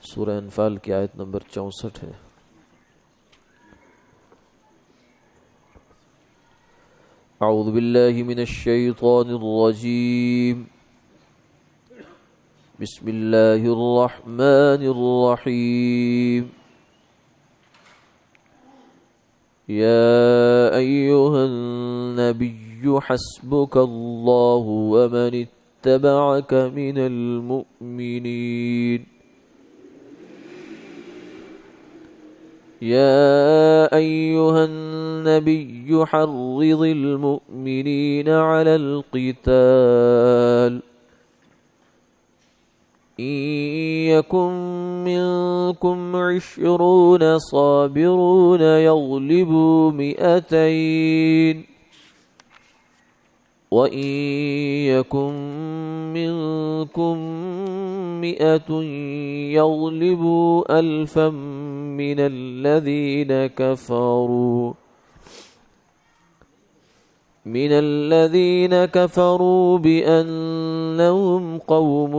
سورہ انفال کی آیت نمبر 64 ہے۔ اعوذ باللہ من الشیطان الرجیم، بسم اللہ الرحمن الرحیم، یا ایہا النبی حسبک اللہ ومن اتبعک من المؤمنین، يا أيها النبي حرض المؤمنين على القتال، إن يكن منكم 20 صابرون يغلبوا 200، وإن يكن منكم 100 يغلبوا 1000 من الذين كفروا بأنهم قوم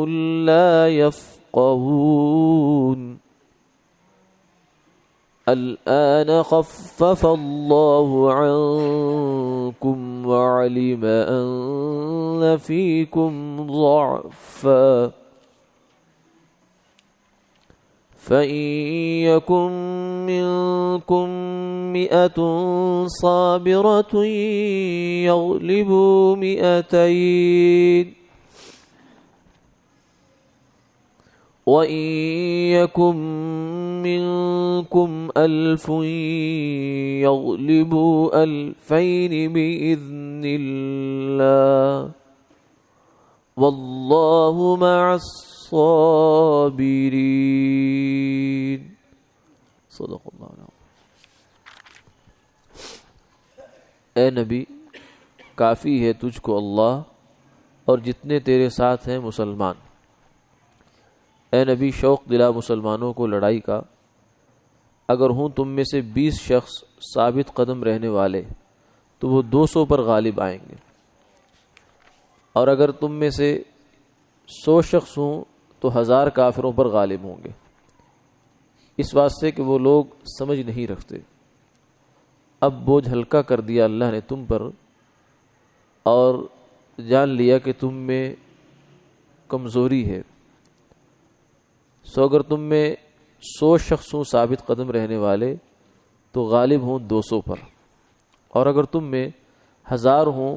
لا يفقهون، الآن خفف الله عنكم وعلم أن فيكم ضعفا، فإن يكن منكم 100 صابرة يغلبوا 200، وإن يكن منكم 1000 يغلبوا 2000 بإذن الله، والله مع الصابرین۔ صدق اللہ العظیم۔ اے نبی، کافی ہے تجھ کو اللہ اور جتنے تیرے ساتھ ہیں مسلمان۔ اے نبی، شوق دلا مسلمانوں کو لڑائی کا، اگر ہوں تم میں سے 20 شخص ثابت قدم رہنے والے تو وہ 200 پر غالب آئیں گے، اور اگر تم میں سے 100 شخص ہوں تو 1000 کافروں پر غالب ہوں گے، اس واسطے کہ وہ لوگ سمجھ نہیں رکھتے۔ اب بوجھ ہلکا کر دیا اللہ نے تم پر، اور جان لیا کہ تم میں کمزوری ہے، سو اگر تم میں 100 شخص ہوں ثابت قدم رہنے والے تو غالب ہوں 200 پر، اور اگر تم میں 1000 ہوں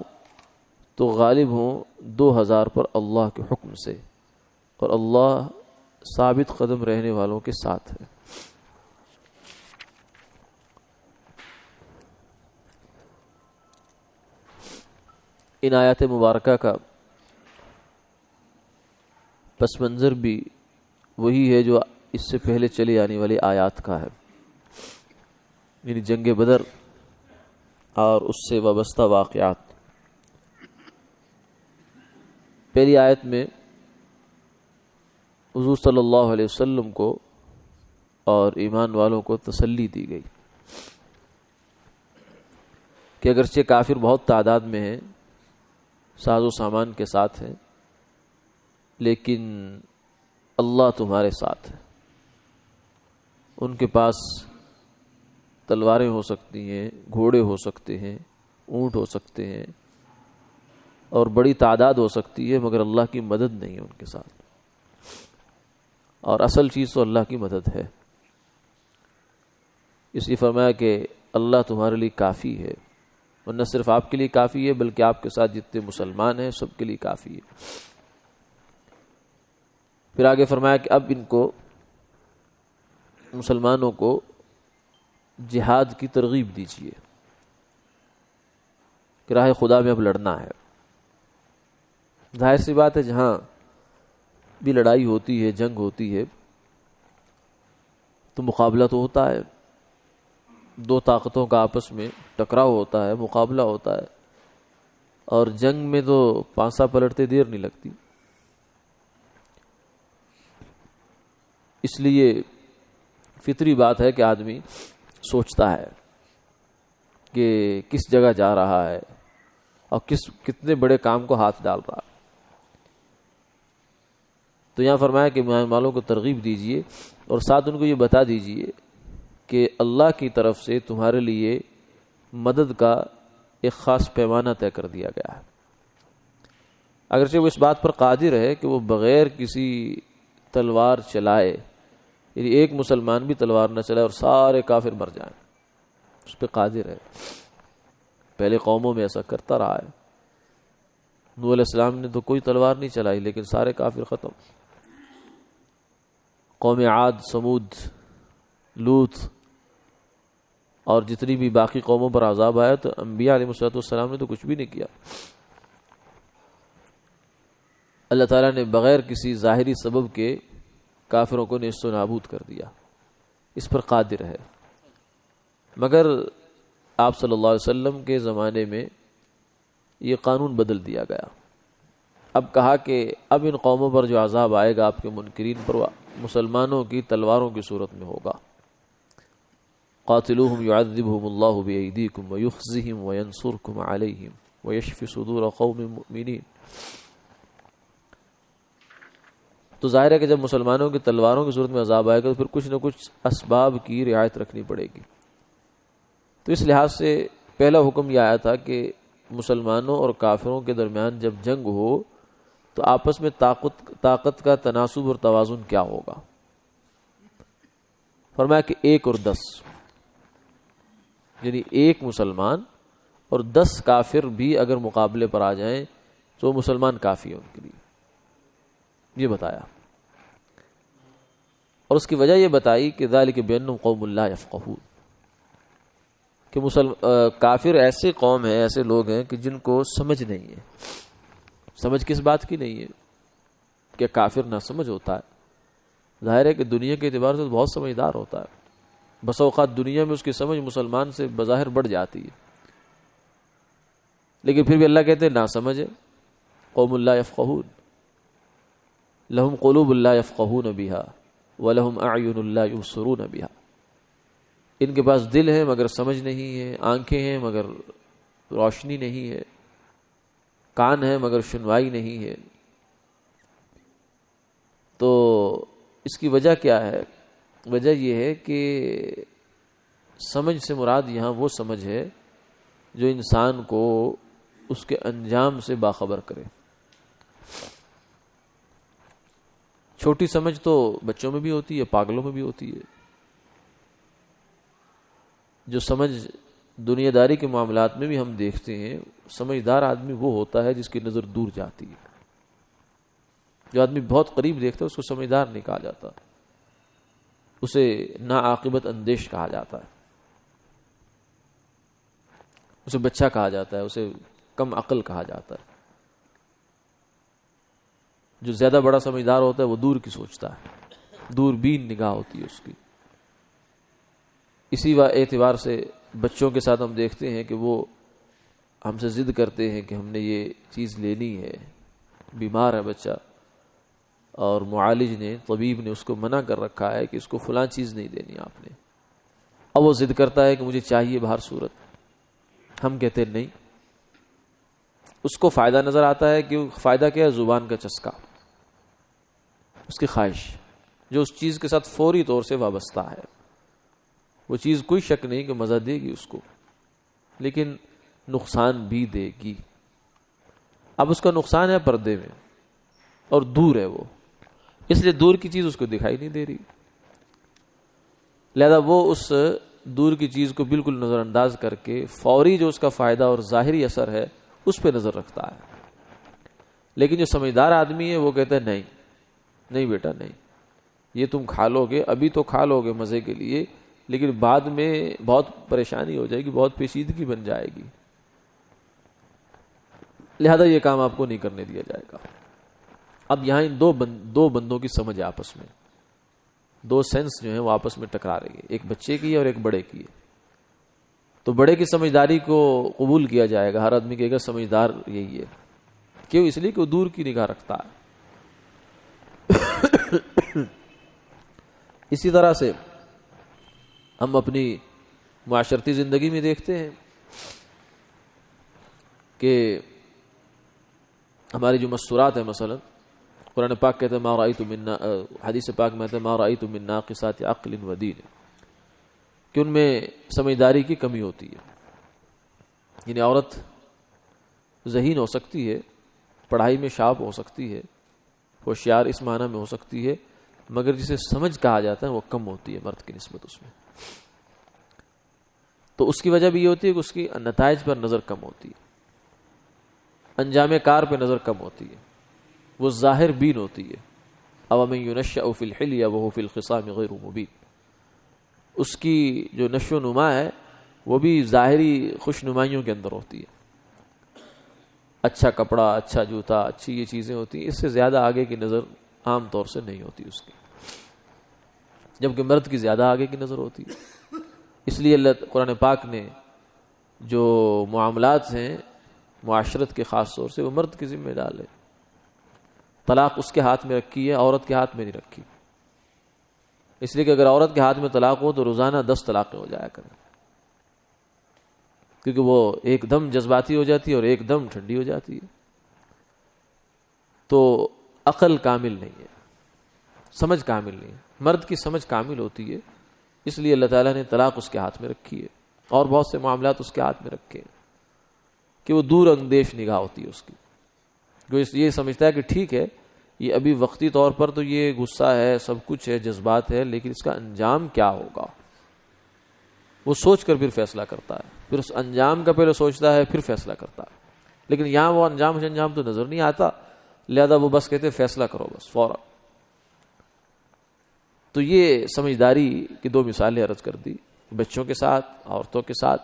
تو غالب ہوں 2000 پر اللہ کے حکم سے، اور اللہ ثابت قدم رہنے والوں کے ساتھ ہے۔ ان آیات مبارکہ کا پس منظر بھی وہی ہے جو اس سے پہلے چلی آنے والی آیات کا ہے، یعنی جنگ بدر اور اس سے وابستہ واقعات۔ پہلی آیت میں حضور صلی اللہ علیہ وسلم کو اور ایمان والوں کو تسلی دی گئی کہ اگرچہ کافر بہت تعداد میں ہیں، ساز و سامان کے ساتھ ہیں، لیکن اللہ تمہارے ساتھ ہے۔ ان کے پاس تلواریں ہو سکتی ہیں، گھوڑے ہو سکتے ہیں، اونٹ ہو سکتے ہیں، اور بڑی تعداد ہو سکتی ہے، مگر اللہ کی مدد نہیں ہے ان کے ساتھ، اور اصل چیز تو اللہ کی مدد ہے۔ اس لیے فرمایا کہ اللہ تمہارے لیے کافی ہے، اور نہ صرف آپ کے لیے کافی ہے بلکہ آپ کے ساتھ جتنے مسلمان ہیں سب کے لیے کافی ہے۔ پھر آگے فرمایا کہ اب ان کو، مسلمانوں کو جہاد کی ترغیب دیجیے کہ راہ خدا میں اب لڑنا ہے۔ ظاہر سی بات ہے جہاں بھی لڑائی ہوتی ہے، جنگ ہوتی ہے، تو مقابلہ تو ہوتا ہے، دو طاقتوں کا آپس میں ٹکراؤ ہوتا ہے، مقابلہ ہوتا ہے، اور جنگ میں تو پانسا پلٹتے دیر نہیں لگتی۔ اس لیے فطری بات ہے کہ آدمی سوچتا ہے کہ کس جگہ جا رہا ہے اور کتنے بڑے کام کو ہاتھ ڈال رہا ہے۔ تو یہاں فرمایا کہ ایمان والوں کو ترغیب دیجئے اور ساتھ ان کو یہ بتا دیجئے کہ اللہ کی طرف سے تمہارے لیے مدد کا ایک خاص پیمانہ طے کر دیا گیا ہے. اگرچہ وہ اس بات پر قادر ہے کہ وہ بغیر کسی تلوار چلائے، یعنی ایک مسلمان بھی تلوار نہ چلائے اور سارے کافر مر جائیں، اس پہ قادر ہے. پہلے قوموں میں ایسا کرتا رہا ہے. نوح علیہ السلام نے تو کوئی تلوار نہیں چلائی لیکن سارے کافر ختم. قوم عاد، سمود، لوط اور جتنی بھی باقی قوموں پر عذاب آیا تو انبیاء علیہ السلام نے تو کچھ بھی نہیں کیا. اللہ تعالیٰ نے بغیر کسی ظاہری سبب کے کافروں کو نیست و نابود کر دیا، اس پر قادر ہے. مگر آپ صلی اللہ علیہ وسلم کے زمانے میں یہ قانون بدل دیا گیا. اب کہا کہ اب ان قوموں پر جو عذاب آئے گا آپ کے منکرین پر، مسلمانوں کی تلواروں کی صورت میں ہوگا. قاتلوہم یعذبہم اللہ بایدیکم ویخزہم وینصرکم علیہم ویشفی صدور قوم مؤمنین. تو ظاہر ہے کہ جب مسلمانوں کی تلواروں کی صورت میں عذاب آئے گا تو پھر کچھ نہ کچھ اسباب کی رعایت رکھنی پڑے گی. تو اس لحاظ سے پہلا حکم یہ آیا تھا کہ مسلمانوں اور کافروں کے درمیان جب جنگ ہو تو آپس میں طاقت کا تناسب اور توازن کیا ہوگا. فرمایا کہ 1 اور 10، یعنی 1 مسلمان اور 10 کافر بھی اگر مقابلے پر آ جائیں تو مسلمان کافی ہے ان کے لیے، یہ بتایا. اور اس کی وجہ یہ بتائی کہ ذالک بانہم قوم لا یفقہون، کہ کافر ایسے قوم ہیں، ایسے لوگ ہیں کہ جن کو سمجھ نہیں ہے. سمجھ کس بات کی نہیں ہے؟ کہ کافر نہ سمجھ ہوتا ہے. ظاہر ہے کہ دنیا کے اعتبار سے بہت سمجھدار ہوتا ہے، بس اوقات دنیا میں اس کی سمجھ مسلمان سے بظاہر بڑھ جاتی ہے، لیکن پھر بھی اللہ کہتے ہیں نہ سمجھے. قوم لا یفقہون لہم قلوب لا یفقہون بہا ولہم اعین لا یبصرون بہا. ان کے پاس دل ہے مگر سمجھ نہیں ہے، آنکھیں ہیں مگر روشنی نہیں ہے، کان ہے مگر سنوائی نہیں ہے. تو اس کی وجہ کیا ہے؟ وجہ یہ ہے کہ سمجھ سے مراد یہاں وہ سمجھ ہے جو انسان کو اس کے انجام سے باخبر کرے. چھوٹی سمجھ تو بچوں میں بھی ہوتی ہے، پاگلوں میں بھی ہوتی ہے. جو سمجھ دنیا داری کے معاملات میں بھی ہم دیکھتے ہیں، سمجھدار آدمی وہ ہوتا ہے جس کی نظر دور جاتی ہے. جو آدمی بہت قریب دیکھتا ہے اس کو سمجھدار نہیں کہا جاتا، اسے ناعاقبت اندیش کہا جاتا ہے، اسے بچہ کہا جاتا ہے، اسے کم عقل کہا جاتا ہے. جو زیادہ بڑا سمجھدار ہوتا ہے وہ دور کی سوچتا ہے، دور بین نگاہ ہوتی ہے اس کی. اسی اعتبار سے بچوں کے ساتھ ہم دیکھتے ہیں کہ وہ ہم سے ضد کرتے ہیں کہ ہم نے یہ چیز لینی ہے. بیمار ہے بچہ اور معالج نے، طبیب نے اس کو منع کر رکھا ہے کہ اس کو فلاں چیز نہیں دینی آپ نے. اب وہ ضد کرتا ہے کہ مجھے چاہیے بہر صورت. ہم کہتے ہیں نہیں. اس کو فائدہ نظر آتا ہے کہ فائدہ کیا ہے؟ زبان کا چسکا، اس کی خواہش جو اس چیز کے ساتھ فوری طور سے وابستہ ہے. وہ چیز کوئی شک نہیں کہ مزہ دے گی اس کو، لیکن نقصان بھی دے گی. اب اس کا نقصان ہے پردے میں اور دور ہے وہ، اس لیے دور کی چیز اس کو دکھائی نہیں دے رہی، لہذا وہ اس دور کی چیز کو بالکل نظر انداز کر کے فوری جو اس کا فائدہ اور ظاہری اثر ہے اس پہ نظر رکھتا ہے. لیکن جو سمجھدار آدمی ہے وہ کہتا ہے نہیں نہیں بیٹا نہیں، یہ تم کھا لو گے، ابھی تو کھا لو گے مزے کے لیے، لیکن بعد میں بہت پریشانی ہو جائے گی، بہت پیچیدگی بن جائے گی، لہذا یہ کام آپ کو نہیں کرنے دیا جائے گا. اب یہاں ان دو بندوں کی سمجھ آپس میں، دو سینس جو ہیں وہ آپس میں ٹکرا رہی ہے، ایک بچے کی ہے اور ایک بڑے کی ہے. تو بڑے کی سمجھداری کو قبول کیا جائے گا، ہر آدمی کہے گا سمجھدار یہی ہے. کیوں؟ اس لیے کہ وہ دور کی نگاہ رکھتا ہے. اسی طرح سے ہم اپنی معاشرتی زندگی میں دیکھتے ہیں کہ ہماری جو مستورات ہیں، مثلا قرآن پاک کہتا ہے ما رأیت من، حدیث پاک میں کہتا ہے ما رأیت من ناقصات عقل و دین، کہ ان میں سمجھداری کی کمی ہوتی ہے. یعنی عورت ذہین ہو سکتی ہے، پڑھائی میں شارپ ہو سکتی ہے، ہوشیار اس معنی میں ہو سکتی ہے، مگر جسے سمجھ کہا جاتا ہے وہ کم ہوتی ہے مرد کی نسبت اس میں. تو اس کی وجہ بھی یہ ہوتی ہے کہ اس کی نتائج پر نظر کم ہوتی ہے، انجام کار پہ نظر کم ہوتی ہے، وہ ظاہر بین ہوتی ہے. اومن ينشأ فی الحلیہ وهو فی الخصام غیر مبین، اس کی جو نشو و نما ہے وہ بھی ظاہری خوش نمائیوں کے اندر ہوتی ہے. اچھا کپڑا، اچھا جوتا، اچھی یہ چیزیں ہوتی ہیں، اس سے زیادہ آگے کی نظر عام طور سے نہیں ہوتی اس کی، جبکہ مرد کی زیادہ آگے کی نظر ہوتی ہے. اس لیے اللہ قرآن پاک نے جو معاملات ہیں معاشرت کے خاص طور سے وہ مرد کی ذمہ ڈالے. طلاق اس کے ہاتھ میں رکھی ہے، عورت کے ہاتھ میں نہیں رکھی. اس لیے کہ اگر عورت کے ہاتھ میں طلاق ہو تو روزانہ 10 طلاقیں ہو جایا کریں، کیونکہ وہ ایک دم جذباتی ہو جاتی ہے اور ایک دم ٹھنڈی ہو جاتی ہے. تو عقل کامل نہیں ہے، سمجھ کامل نہیں ہے. مرد کی سمجھ کامل ہوتی ہے، اس لیے اللہ تعالیٰ نے طلاق اس کے ہاتھ میں رکھی ہے اور بہت سے معاملات اس کے ہاتھ میں رکھے ہیں کہ وہ دور اندیش نگاہ ہوتی ہے اس کی. جو یہ سمجھتا ہے کہ ٹھیک ہے یہ ابھی وقتی طور پر تو یہ غصہ ہے، سب کچھ ہے، جذبات ہے، لیکن اس کا انجام کیا ہوگا وہ سوچ کر پھر فیصلہ کرتا ہے. پھر اس انجام کا پہلے سوچتا ہے پھر فیصلہ کرتا ہے. لیکن یہاں وہ انجام تو نظر نہیں آتا، لہذا وہ بس کہتے فیصلہ کرو بس فوراً. تو یہ سمجھداری کی 2 مثالیں عرض کر دی. بچوں کے ساتھ، عورتوں کے ساتھ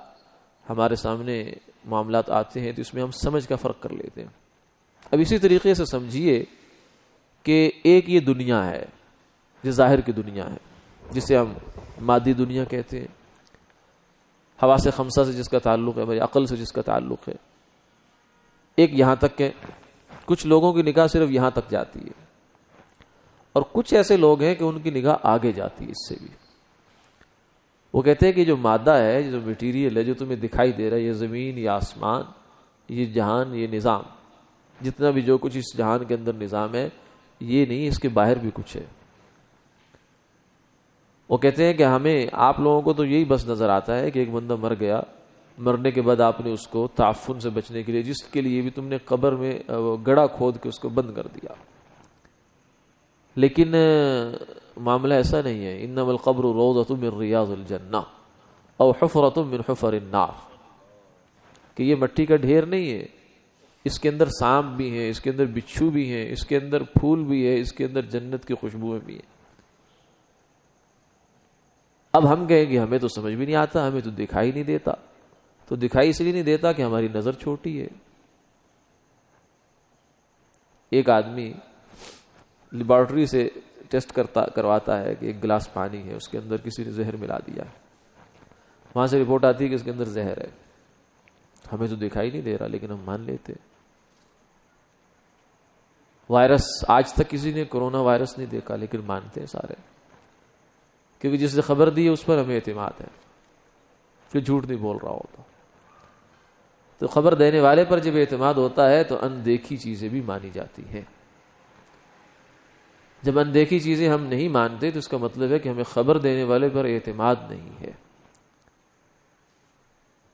ہمارے سامنے معاملات آتے ہیں تو اس میں ہم سمجھ کا فرق کر لیتے ہیں. اب اسی طریقے سے سمجھیے کہ ایک یہ دنیا ہے، یہ ظاہر کی دنیا ہے جسے ہم مادی دنیا کہتے ہیں، حواس خمسہ سے جس کا تعلق ہے، ہماری عقل سے جس کا تعلق ہے. ایک یہاں تک کہ کچھ لوگوں کی نگاہ صرف یہاں تک جاتی ہے، اور کچھ ایسے لوگ ہیں کہ ان کی نگاہ آگے جاتی ہے اس سے بھی. وہ کہتے ہیں کہ جو مادہ ہے، جو میٹیریل ہے، جو تمہیں دکھائی دے رہا ہے، یہ زمین، یہ آسمان، یہ جہان، یہ نظام، جتنا بھی جو کچھ اس جہان کے اندر نظام ہے، یہ نہیں، اس کے باہر بھی کچھ ہے. وہ کہتے ہیں کہ ہمیں، آپ لوگوں کو تو یہی بس نظر آتا ہے کہ ایک بندہ مر گیا، مرنے کے بعد آپ نے اس کو تعفن سے بچنے کے لیے، جس کے لیے بھی تم نے قبر میں گڑھا کھود کے اس کو بند کر دیا. لیکن معاملہ ایسا نہیں ہے. انما القبر روضۃ من ریاض الجنہ او حفرۃ من حفر النار، کہ یہ مٹی کا ڈھیر نہیں ہے، اس کے اندر سانپ بھی ہیں، اس کے اندر بچھو بھی ہیں، اس کے اندر پھول بھی ہے، اس کے اندر جنت کی خوشبوئیں بھی ہیں. اب ہم کہیں کہ ہمیں تو سمجھ بھی نہیں آتا، ہمیں تو دکھائی نہیں دیتا. تو دکھائی اس لیے نہیں دیتا کہ ہماری نظر چھوٹی ہے. ایک آدمی لیبارٹری سے ٹیسٹ کرواتا ہے کہ ایک گلاس پانی ہے، اس کے اندر کسی نے زہر ملا دیا ہے. وہاں سے رپورٹ آتی ہے کہ اس کے اندر زہر ہے. ہمیں تو دکھائی نہیں دے رہا لیکن ہم مان لیتے. وائرس، آج تک کسی نے کرونا وائرس نہیں دیکھا لیکن مانتے ہیں سارے، کیونکہ جس نے خبر دی ہے اس پر ہمیں اعتماد ہے، پھر جھوٹ نہیں بول رہا ہوتا. تو خبر دینے والے پر جب اعتماد ہوتا ہے تو اندیکھی چیزیں بھی مانی جاتی ہیں. جب اندیکھی چیزیں ہم نہیں مانتے تو اس کا مطلب ہے کہ ہمیں خبر دینے والے پر اعتماد نہیں ہے.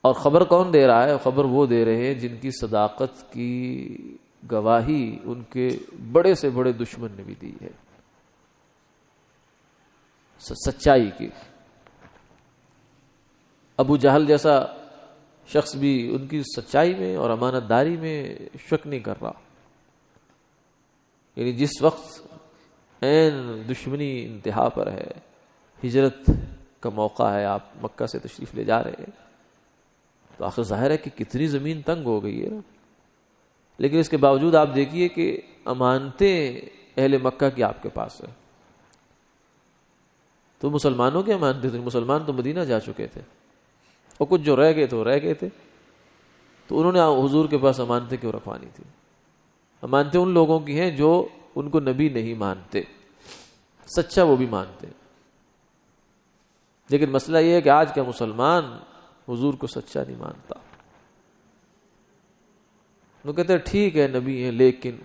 اور خبر کون دے رہا ہے؟ خبر وہ دے رہے ہیں جن کی صداقت کی گواہی ان کے بڑے سے بڑے دشمن نے بھی دی ہے، سچائی کی. ابو جہل جیسا شخص بھی ان کی سچائی میں اور امانت داری میں شک نہیں کر رہا. یعنی جس وقت این دشمنی انتہا پر ہے، ہجرت کا موقع ہے، آپ مکہ سے تشریف لے جا رہے ہیں، تو آخر ظاہر ہے کہ کتنی زمین تنگ ہو گئی ہے نا. لیکن اس کے باوجود آپ دیکھیے کہ امانتیں اہل مکہ کی آپ کے پاس ہے. تو مسلمانوں کے امانتیں تھیں، مسلمان تو مدینہ جا چکے تھے، اور کچھ جو رہ گئے تھے وہ رہ گئے تھے. تو انہوں نے حضور کے پاس امانتیں کیوں رکھوانی تھی؟ امانتیں ان لوگوں کی ہیں جو ان کو نبی نہیں مانتے، سچا وہ بھی مانتے. لیکن مسئلہ یہ ہے کہ آج کا مسلمان حضور کو سچا نہیں مانتا. وہ کہتے ہیں ٹھیک ہے نبی ہیں لیکن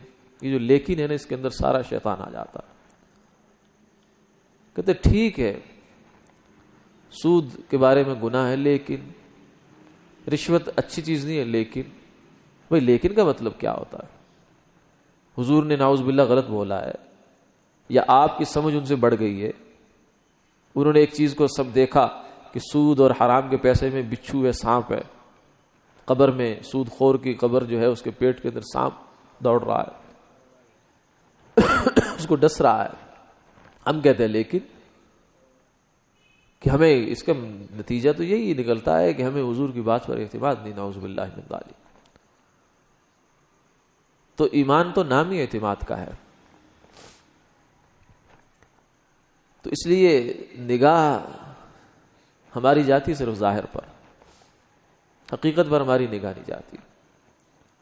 یہ جو لیکن ہے نا اس کے اندر سارا شیطان آ جاتا ہے. کہتے ٹھیک ہے سود کے بارے میں گناہ ہے، لیکن رشوت اچھی چیز نہیں ہے، لیکن بھائی لیکن کا مطلب کیا ہوتا ہے؟ حضور نے نعوذ باللہ غلط بولا ہے یا آپ کی سمجھ ان سے بڑھ گئی ہے؟ انہوں نے ایک چیز کو سب دیکھا کہ سود اور حرام کے پیسے میں بچھو ہے، سانپ ہے، قبر میں سود خور کی قبر جو ہے اس کے پیٹ کے اندر سانپ دوڑ رہا ہے اس کو ڈس رہا ہے. ہم کہتے ہیں لیکن کہ ہمیں اس کا نتیجہ تو یہی نکلتا ہے کہ ہمیں حضور کی بات پر اعتماد نہیں، نعوذ باللہ من ذالک. تو ایمان تو نام ہی اعتماد کا ہے. تو اس لیے نگاہ ہماری جاتی صرف ظاہر پر، حقیقت پر ہماری نگاہ نہیں جاتی.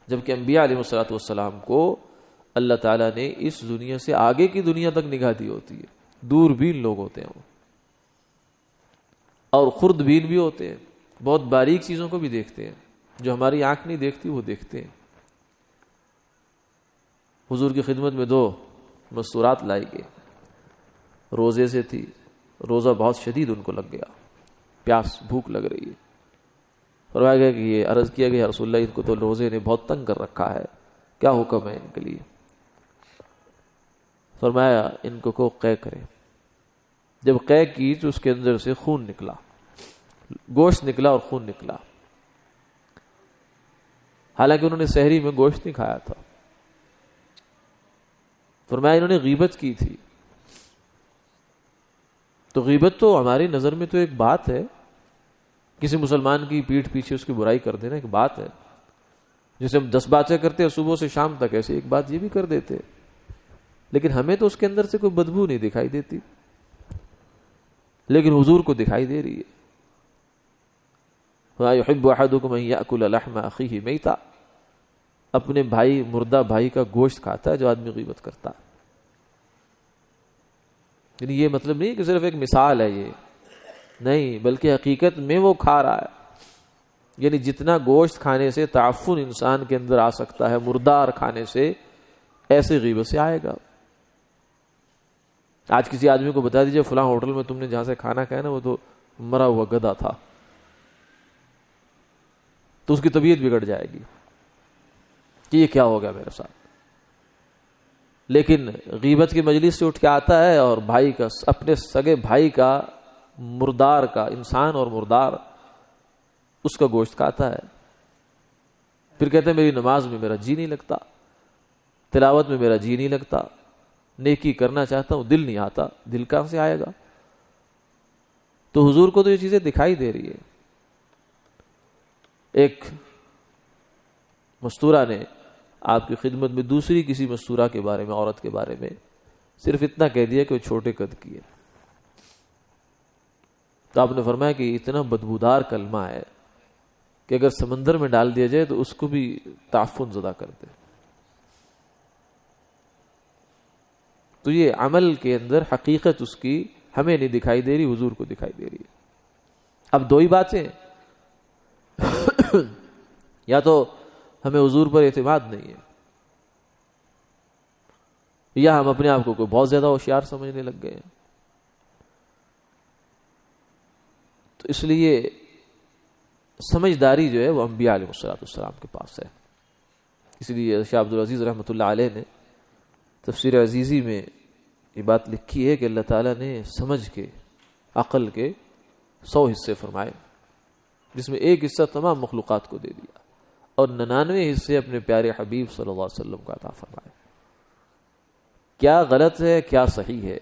جبکہ انبیاء علیہ الصلوۃ والسلام کو اللہ تعالیٰ نے اس دنیا سے آگے کی دنیا تک نگاہ دی ہوتی ہے. دوربین لوگ ہوتے ہیں وہ، اور خوردبین بھی ہوتے ہیں، بہت باریک چیزوں کو بھی دیکھتے ہیں، جو ہماری آنکھ نہیں دیکھتی وہ دیکھتے ہیں. حضور کی خدمت میں 2 مستورات لائی گئی، روزے سے تھی، روزہ بہت شدید ان کو لگ گیا، پیاس بھوک لگ رہی ہے. فرمایا گیا کہ یہ عرض کیا گیا رسول اللہ ان کو تو روزے نے بہت تنگ کر رکھا ہے، کیا حکم ہے ان کے لیے؟ فرمایا ان کو قے کرے. جب قے کی تو اس کے اندر سے خون نکلا، گوشت نکلا اور خون نکلا. حالانکہ انہوں نے سحری میں گوشت نہیں کھایا تھا. فرمایا انہوں نے غیبت کی تھی. تو غیبت تو ہماری نظر میں تو ایک بات ہے، کسی مسلمان کی پیٹھ پیچھے اس کی برائی کر دینا ایک بات ہے. جیسے ہم 10 باتیں کرتے ہیں صبح سے شام تک، ایسے ایک بات یہ بھی کر دیتے، لیکن ہمیں تو اس کے اندر سے کوئی بدبو نہیں دکھائی دیتی، لیکن حضور کو دکھائی دے رہی ہے. وَمَا يُحِبُّ أَحَدُكُمْ أَن يَأْكُلَ لَحْمَ أَخِيهِ مَيْتًا. اپنے مردہ بھائی کا گوشت کھاتا ہے جو آدمی غیبت کرتا ہے. یعنی یہ مطلب نہیں کہ صرف ایک مثال ہے یہ، نہیں، بلکہ حقیقت میں وہ کھا رہا ہے. یعنی جتنا گوشت کھانے سے تعفن انسان کے اندر آ سکتا ہے مردار کھانے سے، ایسے غیبت سے آئے گا. آج کسی آدمی کو بتا دیجئے فلاں ہوٹل میں تم نے جہاں سے کھانا کھایا نا وہ تو مرا ہوا گدھا تھا، تو اس کی طبیعت بگڑ جائے گی کہ یہ کیا ہو گیا میرے ساتھ. لیکن غیبت کی مجلس سے اٹھ کے آتا ہے اور بھائی کا، اپنے سگے بھائی کا، مردار کا، انسان اور مردار، اس کا گوشت کھاتا ہے. پھر کہتے ہیں میری نماز میں میرا جی نہیں لگتا، تلاوت میں میرا جی نہیں لگتا، نیکی کرنا چاہتا ہوں دل نہیں آتا. دل کہاں سے آئے گا؟ تو حضور کو تو یہ چیزیں دکھائی دے رہی ہے. ایک مستورہ نے آپ کی خدمت میں دوسری کسی مستورہ کے بارے میں، عورت کے بارے میں صرف اتنا کہہ دیا کہ وہ چھوٹے قد کی ہے. تو آپ نے فرمایا کہ اتنا بدبودار کلمہ ہے کہ اگر سمندر میں ڈال دیا جائے تو اس کو بھی تعفن زدہ کر دے. تو یہ عمل کے اندر حقیقت اس کی ہمیں نہیں دکھائی دے رہی، حضور کو دکھائی دے رہی ہے. اب 2 ہی باتیں، یا تو ہمیں حضور پر اعتماد نہیں ہے، یا ہم اپنے آپ کو کوئی بہت زیادہ ہوشیار سمجھنے لگ گئے ہیں. تو اس لیے سمجھداری جو ہے وہ انبیاء علیہ السلام کے پاس ہے. اس لیے شاہ عبدالعزیز رحمۃ اللہ علیہ نے تفسیر عزیزی میں یہ بات لکھی ہے کہ اللہ تعالیٰ نے سمجھ کے، عقل کے 100 حصے فرمائے، جس میں 1 حصہ تمام مخلوقات کو دے دیا اور 99 حصے اپنے پیارے حبیب صلی اللہ علیہ وسلم کا عطا فرمائے. کیا غلط ہے، کیا صحیح ہے،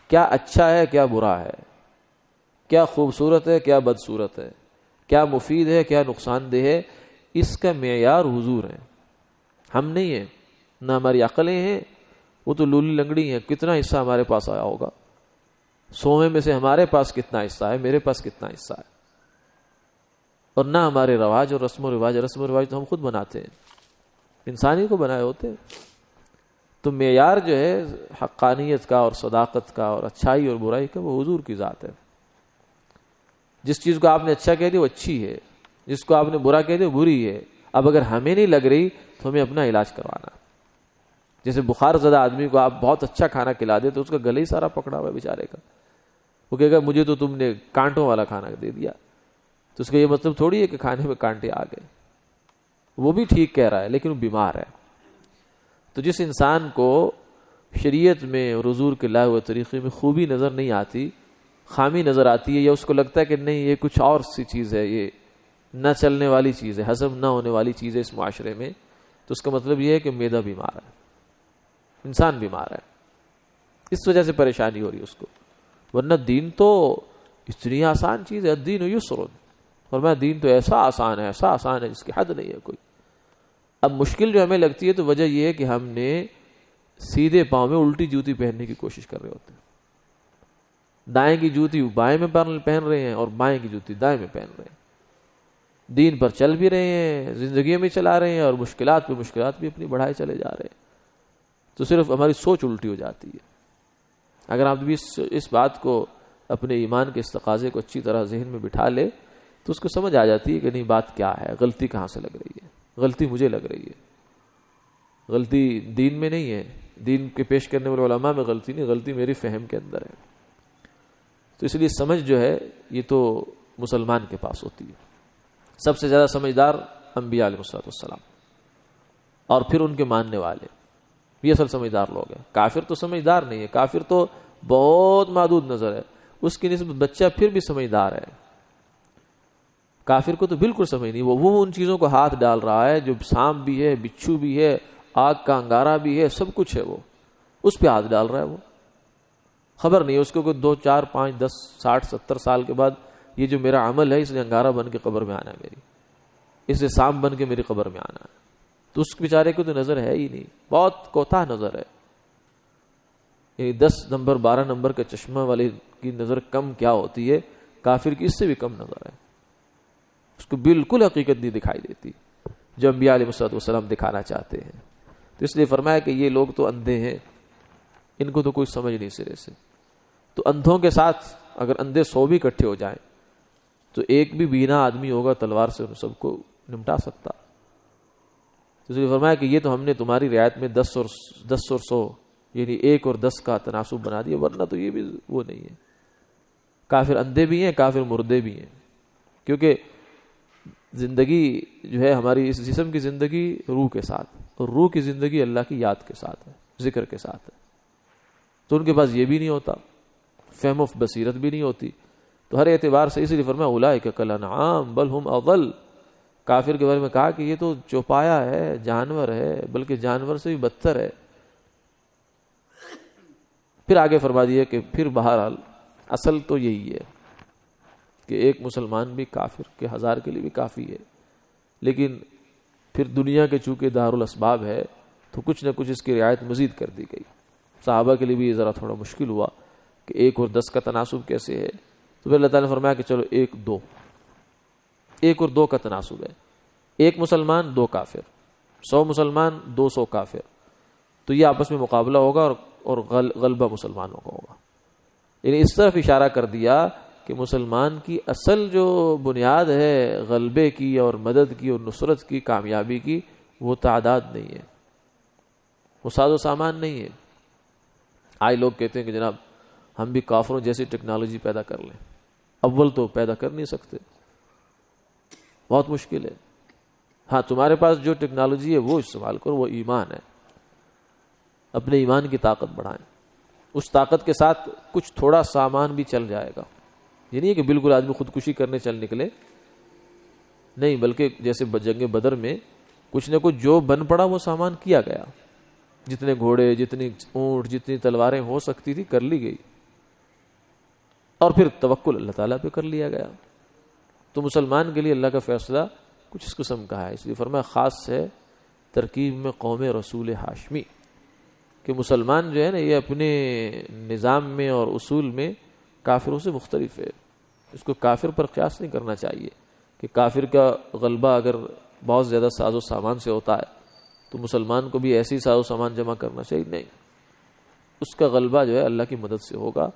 کیا اچھا ہے، کیا برا ہے، کیا خوبصورت ہے، کیا بدصورت ہے، کیا مفید ہے، کیا نقصان دہ ہے، اس کا معیار حضور ہے، ہم نہیں ہیں. نہ ہماری عقلیں ہیں، وہ تو لولی لنگڑی ہیں. کتنا حصہ ہمارے پاس آیا ہوگا، 100 میں سے ہمارے پاس کتنا حصہ ہے، میرے پاس کتنا حصہ ہے. اور نہ ہمارے رواج اور رسم و رواج تو ہم خود بناتے ہیں، انسانی کو بنائے ہوتے ہیں. تو معیار جو ہے حقانیت کا اور صداقت کا اور اچھائی اور برائی کا وہ حضور کی ذات ہے. جس چیز کو آپ نے اچھا کہہ دیا وہ اچھی ہے، جس کو آپ نے برا کہہ دیا وہ بری ہے. اب اگر ہمیں نہیں لگ رہی تو ہمیں اپنا علاج کروانا. جیسے بخار زدہ آدمی کو آپ بہت اچھا کھانا کھلا دے تو اس کا گلے ہی سارا پکڑا ہوا ہے بیچارے کا، وہ کہے گا مجھے تو تم نے کانٹوں والا کھانا دے دیا، تو اس کا یہ مطلب تھوڑی ہے کہ کھانے میں کانٹے آ گئے، وہ بھی ٹھیک کہہ رہا ہے لیکن وہ بیمار ہے۔ تو جس انسان کو شریعت میں اور حضور کے لائے ہوئے طریقے میں خوبی نظر نہیں آتی، خامی نظر آتی ہے، یا اس کو لگتا ہے کہ نہیں یہ کچھ اور سی چیز ہے، یہ نہ چلنے والی چیز ہے، ہضم نہ ہونے والی چیز ہے اس معاشرے میں، تو اس کا مطلب یہ ہے کہ معدہ بیمار ہے، انسان بیمار ہے، اس وجہ سے پریشانی ہو رہی ہے اس کو۔ ورنہ دین تو اتنی آسان چیز ہے، الدین یسر، اور میں دین تو ایسا آسان ہے جس کی حد نہیں ہے کوئی۔ اب مشکل جو ہمیں لگتی ہے تو وجہ یہ ہے کہ ہم نے سیدھے پاؤں میں الٹی جوتی پہننے کی کوشش کر رہے ہوتے ہیں، دائیں کی جوتی بائیں میں پہن رہے ہیں اور بائیں کی جوتی دائیں میں پہن رہے ہیں، دین پر چل بھی رہے ہیں، زندگی میں چلا رہے ہیں، اور مشکلات پہ مشکلات بھی اپنی بڑھائے چلے جا رہے ہیں، تو صرف ہماری سوچ الٹی ہو جاتی ہے۔ اگر آپ بھی اس بات کو اپنے ایمان کے اس تقاضے کو اچھی طرح ذہن میں بٹھا لے تو اس کو سمجھ آ جاتی ہے کہ نہیں بات کیا ہے، غلطی کہاں سے لگ رہی ہے، غلطی مجھے لگ رہی ہے، غلطی دین میں نہیں ہے، دین کے پیش کرنے والے علماء میں غلطی نہیں، غلطی میری فہم کے اندر ہے۔ تو اس لیے سمجھ جو ہے یہ تو مسلمان کے پاس ہوتی ہے۔ سب سے زیادہ سمجھدار انبیاء علیہ السلام اور پھر ان کے ماننے والے، یہ اصل سمجھدار لوگ ہیں۔ کافر تو سمجھدار نہیں ہے، کافر تو بہت محدود نظر ہے، اس کی نسبت بچہ پھر بھی سمجھدار ہے۔ کافر کو تو بالکل سمجھ نہیں، وہ ان چیزوں کو ہاتھ ڈال رہا ہے جو سانپ بھی ہے، بچھو بھی ہے، آگ کا انگارہ بھی ہے، سب کچھ ہے، وہ اس پہ ہاتھ ڈال رہا ہے، وہ خبر نہیں ہے اس کو کوئی 2 4 5 10 60 70 سال کے بعد یہ جو میرا عمل ہے اس نے انگارہ بن کے قبر میں آنا ہے، میری اس نے سانپ بن کے میری قبر میں آنا ہے، تو اس بیچارے کو تو نظر ہے ہی نہیں، بہت کوتاہ نظر ہے، یعنی 10 نمبر 12 نمبر کا چشمہ والے کی نظر کم کیا ہوتی ہے، کافر کی اس سے بھی کم نظر ہے، اس کو بالکل حقیقت نہیں دکھائی دیتی جو انبیاء علیہ السلام دکھانا چاہتے ہیں۔ تو اس لیے فرمایا کہ یہ لوگ تو اندھے ہیں، ان کو تو کوئی سمجھ نہیں سرے سے، تو اندھوں کے ساتھ اگر اندھے 100 بھی اکٹھے ہو جائیں تو ایک بھی بینا آدمی ہوگا تلوار سے ان سب کو نمٹا سکتا۔ تو اس لیے فرمایا کہ یہ تو ہم نے تمہاری رعایت میں 10 اور 100 یعنی 1 اور 10 کا تناسب بنا دیا، ورنہ تو یہ بھی وہ نہیں ہے، کافر اندھے بھی ہیں، کافر مردے بھی ہیں، کیونکہ زندگی جو ہے ہماری اس جسم کی زندگی روح کے ساتھ، اور روح کی زندگی اللہ کی یاد کے ساتھ ہے، ذکر کے ساتھ ہے، تو ان کے پاس یہ بھی نہیں ہوتا، فہم و بصیرت بھی نہیں ہوتی، تو ہر اعتبار سے، اسی لیے فرمایا اولئک کالانعام بل ہم اضل، کافر کے بارے میں کہا کہ یہ تو چوپایا ہے، جانور ہے، بلکہ جانور سے بھی بدتر ہے۔ پھر آگے فرما دیا کہ پھر بہرحال اصل تو یہی ہے کہ ایک مسلمان بھی کافر کے 1000 کے لیے بھی کافی ہے، لیکن پھر دنیا کے چونکہ دارالاسباب ہے تو کچھ نہ کچھ اس کی رعایت مزید کر دی گئی۔ صحابہ کے لیے بھی یہ ذرا تھوڑا مشکل ہوا کہ 1 اور 10 کا تناسب کیسے ہے، تو پھر اللہ تعالیٰ نے فرمایا کہ چلو 1 اور 2 کا تناسب ہے، 1 مسلمان 2 کافر، 100 مسلمان 200 کافر، تو یہ آپس میں مقابلہ ہوگا اور غلبہ مسلمانوں کا ہوگا، یعنی اس طرف اشارہ کر دیا کہ مسلمان کی اصل جو بنیاد ہے غلبے کی اور مدد کی اور نصرت کی، کامیابی کی، وہ تعداد نہیں ہے، وہ ساز و سامان نہیں ہے۔ آج لوگ کہتے ہیں کہ جناب ہم بھی کافروں جیسی ٹیکنالوجی پیدا کر لیں، اول تو پیدا کر نہیں سکتے، بہت مشکل ہے۔ ہاں تمہارے پاس جو ٹیکنالوجی ہے وہ استعمال کرو، وہ ایمان ہے، اپنے ایمان کی طاقت بڑھائیں، اس طاقت کے ساتھ کچھ تھوڑا سامان بھی چل جائے گا، یہ نہیں ہے کہ بالکل آدمی خودکشی کرنے چل نکلے، نہیں، بلکہ جیسے جنگ بدر میں کچھ نہ کچھ جو بن پڑا وہ سامان کیا گیا، جتنے گھوڑے، جتنی اونٹ، جتنی تلواریں ہو سکتی تھی کر لی گئی، اور پھر توکل اللہ تعالیٰ پہ کر لیا گیا۔ تو مسلمان کے لیے اللہ کا فیصلہ کچھ اس قسم کا ہے، اس لیے فرمایا خاص ہے ترکیب میں قوم رسول ہاشمی، کہ مسلمان جو ہے نا یہ اپنے نظام میں اور اصول میں کافروں سے مختلف ہے، اس کو کافر پر قیاس نہیں کرنا چاہیے کہ کافر کا غلبہ اگر بہت زیادہ ساز و سامان سے ہوتا ہے تو مسلمان کو بھی ایسی ساز و سامان جمع کرنا چاہیے، نہیں، اس کا غلبہ جو ہے اللہ کی مدد سے ہوگا،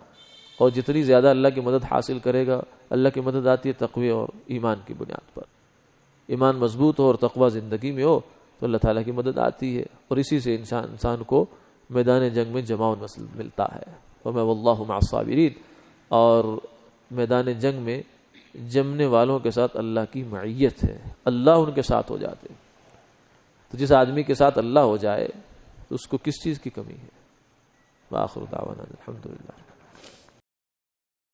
اور جتنی زیادہ اللہ کی مدد حاصل کرے گا، اللہ کی مدد آتی ہے تقوی اور ایمان کی بنیاد پر، ایمان مضبوط ہو اور تقوی زندگی میں ہو تو اللہ تعالیٰ کی مدد آتی ہے، اور اسی سے انسان کو میدان جنگ میں جماع نسل ملتا ہے۔ وَمَا وَاللَّهُ مَعَ الصَّابِرِينَ، اور میدان جنگ میں جمنے والوں کے ساتھ اللہ کی معیت ہے، اللہ ان کے ساتھ ہو جاتے ہیں۔ تو جس آدمی کے ساتھ اللہ ہو جائے تو اس کو کس چیز کی کمی ہے؟ وآخر دعوانا الحمدللہ۔